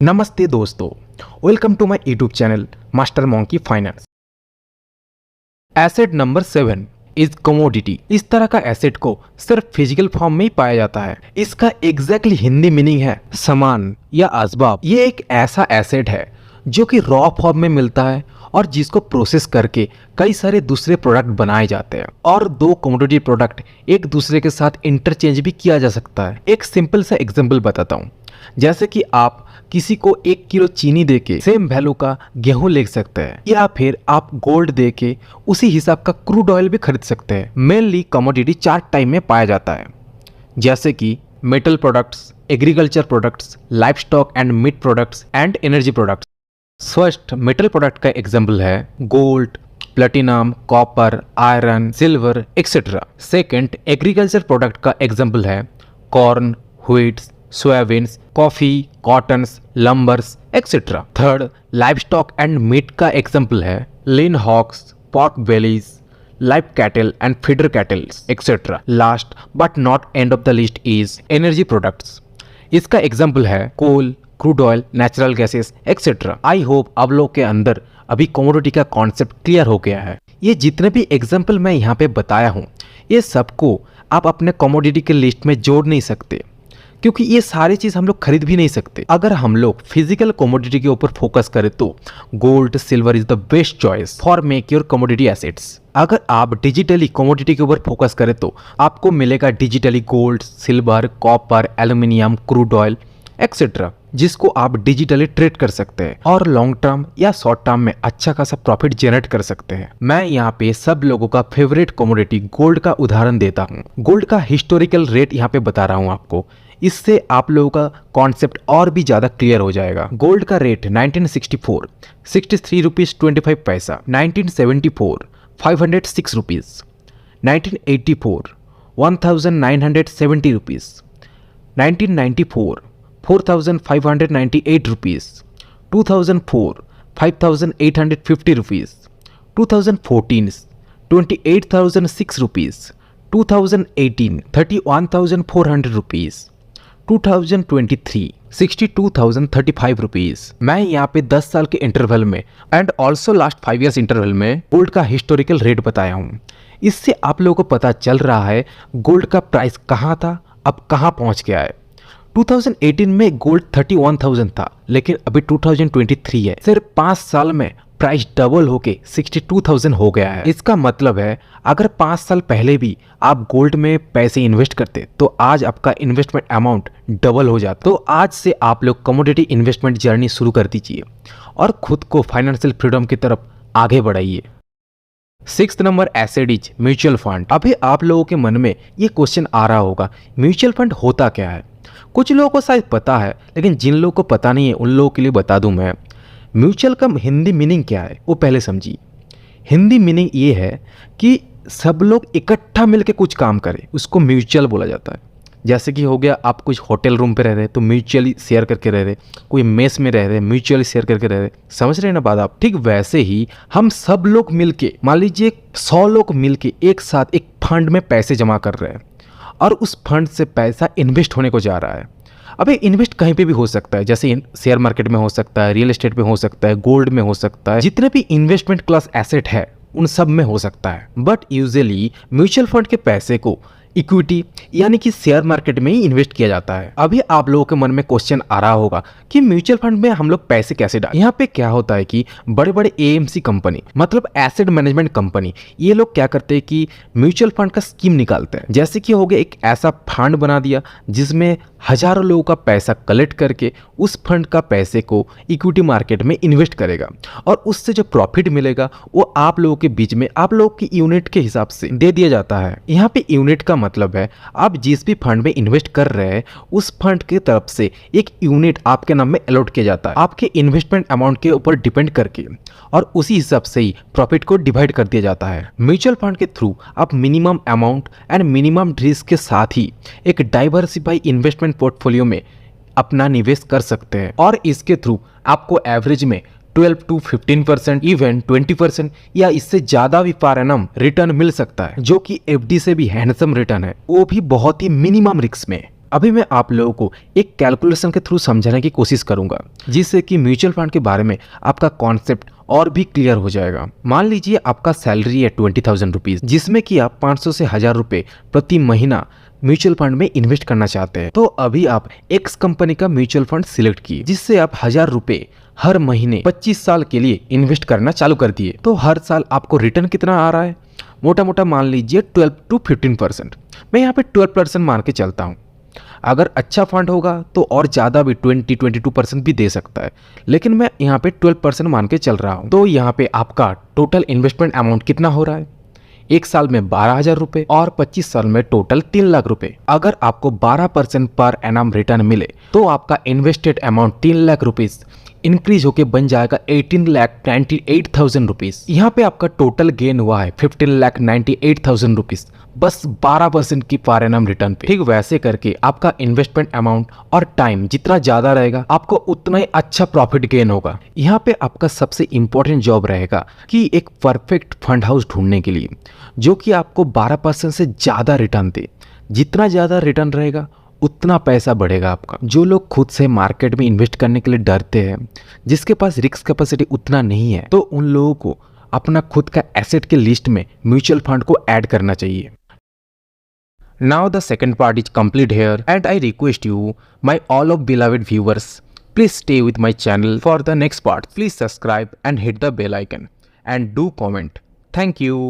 नमस्ते दोस्तों, welcome to my YouTube channel Master Monkey Finance. Asset number 7 is commodity. इस तरह का एसेट को सिर्फ फिजिकल फॉर्म में ही पाया जाता है। इसका एग्जैक्टली हिंदी मीनिंग है सामान या असबाब। ये एक ऐसा एसेट है जो कि रॉ फॉर्म में मिलता है और जिसको प्रोसेस करके कई सारे दूसरे प्रोडक्ट बनाए जाते हैं और दो कमोडिटी प्रोडक्ट एक दूसरे के साथ इंटरचेंज भी किया जा सकता है। एक सिंपल सा एग्जांपल बताता हूँ। जैसे कि आप किसी को 1 किलो चीनी देके सेम वैल्यू का गेहूं ले सकते हैं, या फिर आप गोल्ड देके उसी हिसाब का क्रूड ऑयल भी खरीद सकते हैं। मेनली कमोडिटी 4 टाइप में पाया जाता है, जैसे कि metal products, agriculture products, life stock and meat products and energy products. First metal product का एग्जाम्पल है gold, platinum, copper, iron, silver etcetera. Second agriculture product का एग्जाम्पल है corn, wheats, soybeans, coffee, cottons, lumbers etcetera. Third life stock and meat का example है lean hogs, pork bellies, live cattle and feeder cattle etcetera. Last but not end of the list is energy products. इसका example है coal, crude oil, natural gases etcetera. I hope आप लोग के अंदर अभी commodity का concept clear हो गया है। ये जितने भी एग्जाम्पल मैं यहाँ पे बताया हूँ, ये सबको आप अपने कमोडिटी के लिस्ट में जोड़ नहीं सकते, क्योंकि ये सारी चीज़ हम लोग खरीद भी नहीं सकते। अगर हम लोग फिजिकल कमोडिटी के ऊपर फोकस करें तो gold, silver is the best choice for make your commodity assets. अगर आप डिजिटली कमोडिटी के ऊपर फोकस करें तो आपको मिलेगा digitally gold, silver, copper, aluminium, crude oil etcetera, जिसको आप डिजिटली ट्रेड कर सकते हैं और लॉन्ग टर्म या शॉर्ट टर्म में अच्छा खासा प्रॉफिट जनरेट कर सकते हैं। मैं यहाँ पे सब लोगों का फेवरेट कमोडिटी गोल्ड का उदाहरण देता हूँ। गोल्ड का हिस्टोरिकल रेट यहाँ पे बता रहा हूँ आपको, इससे आप लोगों का कॉन्सेप्ट और भी ज्यादा क्लियर हो जाएगा। गोल्ड का रेट 1964 63 रुपीज 25 पैसा, 1974 506 rupees, 1984 1970 rupees, 1994 4598 rupees, 2004 5850 rupees, 2014 28006 rupees, 2018 31400 rupees, 2023 62,035 rupees. मैं यहाँ पे 10 साल के इंटरवल में and also last 5 years interval में गोल्ड का हिस्टोरिकल रेट बताया हूँ। इससे आप लोगों को पता चल रहा है गोल्ड का प्राइस कहाँ था, अब कहाँ पहुँच गया है। 2018 में गोल्ड 31,000 था, लेकिन अभी 2023 है। सिर्फ 5 साल में प्राइस डबल होके 62,000 हो गया है। इसका मतलब है अगर 5 साल पहले भी आप गोल्ड में पैसे इन्वेस्ट करते तो आज आपका इन्वेस्टमेंट अमाउंट डबल हो जाता। तो आज से आप लोग कमोडिटी इन्वेस्टमेंट जर्नी शुरू कर दीजिए और खुद को फाइनेंशियल फ्रीडम की तरफ आगे बढ़ाइए। 6th number asset is mutual fund. अभी आप लोगों के मन में ये क्वेश्चन आ रहा होगा, म्यूचुअल फंड होता क्या है? कुछ लोगों को शायद पता है, लेकिन जिन लोगों को पता नहीं है उन लोगों के लिए बता दूं मैं। म्यूचुअल का हिंदी मीनिंग क्या है वो पहले समझिए। हिंदी मीनिंग ये है कि सब लोग इकट्ठा मिलकर कुछ काम करें, उसको म्यूचुअल बोला जाता है। जैसे कि हो गया आप कुछ होटल रूम पे रह रहे तो म्यूचुअली शेयर करके रह रहे, कोई मेस में रह रहे म्यूचुअली शेयर करके रह रहे। समझ रहे हैं ना बात आप? ठीक वैसे ही हम सब लोग मिलके, मान लीजिए 100 लोग मिलके एक साथ एक फंड में पैसे जमा कर रहे हैं और उस फंड से पैसा इन्वेस्ट होने को जा रहा है। अब ये इन्वेस्ट कहीं पे भी हो सकता है, जैसे शेयर मार्केट में हो सकता है, रियल एस्टेट में हो सकता है, गोल्ड में हो सकता है, जितने भी इन्वेस्टमेंट क्लास एसेट है उन सब में हो सकता है। बट यूजुअली म्यूचुअल फंड के पैसे को इक्विटी यानी कि शेयर मार्केट में ही इन्वेस्ट किया जाता है। अभी आप लोगों के मन में क्वेश्चन आ रहा होगा कि म्यूचुअल फंड में हम लोग पैसे कैसे डालें। यहाँ पे क्या होता है कि बड़े बड़े एएमसी कंपनी, मतलब एसेट मैनेजमेंट कंपनी, ये लोग क्या करते हैं कि म्यूचुअल फंड का स्कीम निकालते हैं। जैसे कि हो गया एक ऐसा फंड बना दिया जिसमें हजारों लोगों का पैसा कलेक्ट करके उस फंड का पैसे को इक्विटी मार्केट में इन्वेस्ट करेगा और उससे जो प्रॉफिट मिलेगा वो आप लोगों के बीच में, आप लोगों की यूनिट के हिसाब से दे दिया जाता है। यहाँ पे यूनिट का मतलब है आप जिस भी फंड में इन्वेस्ट कर रहे हैं उस फंड की तरफ से एक यूनिट आपके नाम में अलॉट किया जाता है, आपके इन्वेस्टमेंट अमाउंट के ऊपर डिपेंड करके, और उसी हिसाब से ही प्रॉफिट को डिवाइड कर दिया जाता है। म्यूचुअल फंड के थ्रू आप minimum amount and minimum risk के साथ ही एक डाइवर्सिफाई इन्वेस्टमेंट पोर्टफोलियो में अपना निवेश कर सकते हैं और इसके थ्रू आपको एवरेज में 12 to 15%, इवन 20% या इससे ज्यादा भी पर एनम रिटर्न मिल सकता है, जो कि एफडी से भी हैंडसम रिटर्न है, वो भी बहुत ही मिनिमम रिस्क में। अभी मैं आप लोगों को एक कैलकुलेशन के थ्रू समझाने की कोशिश करूंगा, जिससे कि म्यूचुअल फंड के बारे में आपका कॉन्सेप्ट और भी क्लियर हो जाएगा। मान लीजिए आपका सैलरी है 20,000 रुपीज, जिसमें कि आप 500 से 1000 रुपये प्रति महीना म्यूचुअल फंड में इन्वेस्ट करना चाहते हैं। तो अभी आप एक्स कंपनी का म्यूचुअल फंड सिलेक्ट किए, जिससे आप 1000 रुपये हर महीने 25 साल के लिए इन्वेस्ट करना चालू कर दिए। तो हर साल आपको रिटर्न कितना आ रहा है? मोटा मोटा मान लीजिए 12 to 15%। मैं यहाँ पे 12% मान के चलता हूँ। अगर अच्छा फंड होगा तो और ज़्यादा भी 20-22% भी दे सकता है, लेकिन मैं यहाँ पे 12% मान के चल रहा हूँ। तो यहाँ पे आपका टोटल इन्वेस्टमेंट अमाउंट कितना हो रहा है? एक साल में 12,000 रुपये और 25 साल में टोटल 3 लाख रुपए। अगर आपको 12% पर एनम रिटर्न मिले तो आपका invested amount 3 lakh rupees increase होके बन जाएगा 18,98,000 रुपीज। यहाँ पे आपका टोटल गेन हुआ है 15,98,000 रुपीज, बस 12% की पर एनम रिटर्न पे। ठीक वैसे करके आपका इन्वेस्टमेंट अमाउंट और टाइम जितना ज्यादा रहेगा आपको उतना ही अच्छा प्रॉफिट गेन होगा। यहाँ पे आपका सबसे इंपॉर्टेंट जॉब रहेगा कि एक परफेक्ट फंड हाउस ढूंढने के लिए जो कि आपको 12% से ज्यादा रिटर्न दे। जितना ज्यादा रिटर्न रहेगा उतना पैसा बढ़ेगा आपका। जो लोग खुद से मार्केट में इन्वेस्ट करने के लिए डरते हैं, जिसके पास रिस्क कैपेसिटी उतना नहीं है, तो उन लोगों को अपना खुद का एसेट के लिस्ट में म्यूचुअल फंड को ऐड करना चाहिए। Now the second part is complete here, and I request you, my all of beloved viewers, please stay with my channel for the next part. Please subscribe and hit the bell icon and do comment. Thank you.